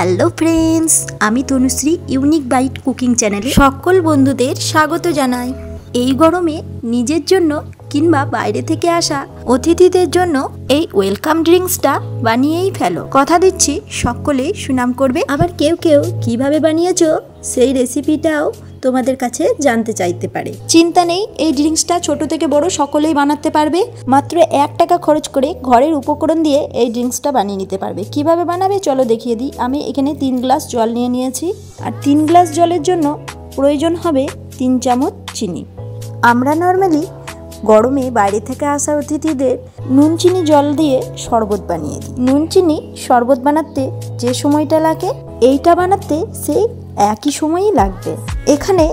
Hello friends, আমি Tanushree unique byte cooking চ্যানেলে সকল বন্ধুদের স্বাগত জানাই। এই গরমে নিজের জন্য কিংবা বাইরে থেকে আসা অতিথিদের জন্য এই ওয়েলকাম ড্রিঙ্কসটা বানিয়েই ফেলো। কথা দিচ্ছি সকলেই সুনাম করবে। আবার কেউ কেউ কিভাবে বানিয়েছো সেই রেসিপিটাও তোমাদের কাছে জানতে চাইতে পারে। চিন্তা নেই, এই ড্রিঙ্কসটা ছোট থেকে বড় সকলেই বানাতে পারবে। মাত্র 1 টাকা খরচ করে ঘরের উপকরণ দিয়ে এই ড্রিঙ্কসটা বানিয়ে নিতে পারবে। কিভাবে বানাবে চলো দেখিয়ে দিই। আমি এখানে 3 গ্লাস জল নিয়ে নিয়েছি, আর 3 গ্লাস জলের জন্য প্রয়োজন হবে 3 চামচ চিনি। আমরা নর্মালি গরমে বাইরে থেকে আসা অতিথিদের নুন চিনি জল দিয়ে শরবত বানিয়ে দিই। নুন চিনি শরবত বানাতে যে সময়টা লাগে এইটা বানাতে সেই একই সময়ই লাগবে। এখানে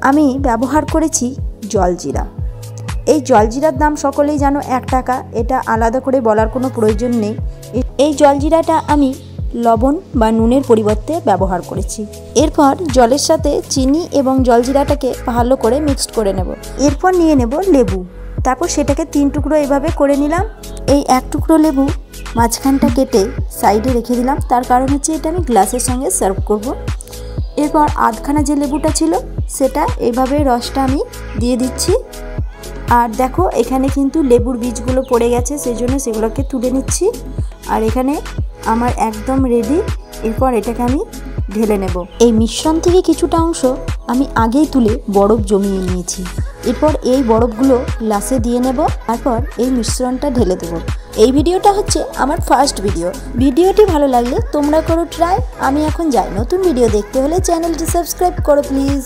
আমি ব্যবহার করেছি জলজিরা। এই জলজিরার দাম সকলেই জানো 1 টাকা, এটা আলাদা করে বলার কোনো প্রয়োজন নেই। এই জলজিরাটা আমি লবণ বা নুনের পরিবর্তে ব্যবহার করেছি। এরপর জলের সাথে চিনি এবং জলজিরাটাকে ভালো করে মিক্সড করে নেব। এরপর নিয়ে নেব লেবু, তারপর সেটাকে 3 টুকরো এভাবে করে নিলাম। এই 1 টুকরো লেবু মাঝখানটা কেটে সাইডে রেখে দিলাম, তার কারণ হচ্ছে এটা আমি গ্লাসের সঙ্গে সার্ভ করব। এরপর আধখানা যে লেবুটা ছিল সেটা এভাবে রসটা আমি দিয়ে দিচ্ছি। আর দেখো এখানে কিন্তু লেবুর বীজগুলো পড়ে গেছে, সেই জন্য সেগুলোকে তুলে নিচ্ছি। আর এখানে আমার একদম রেডি। এরপর এটাকে আমি ঢেলে নেব। এই মিশ্রণ থেকে কিছুটা অংশ আমি আগেই তুলে বরফ জমিয়ে নিয়েছি। এরপর এই বরফগুলো গ্লাসে দিয়ে নেব, তারপর এই মিশ্রণটা ঢেলে দেব। এই ভিডিওটা হচ্ছে আমার ফার্স্ট ভিডিও। ভিডিওটি ভালো লাগলে তোমরা করো ট্রাই। আমি এখন যাই, নতুন ভিডিও দেখতে হলে চ্যানেলটি সাবস্ক্রাইব করো প্লিজ।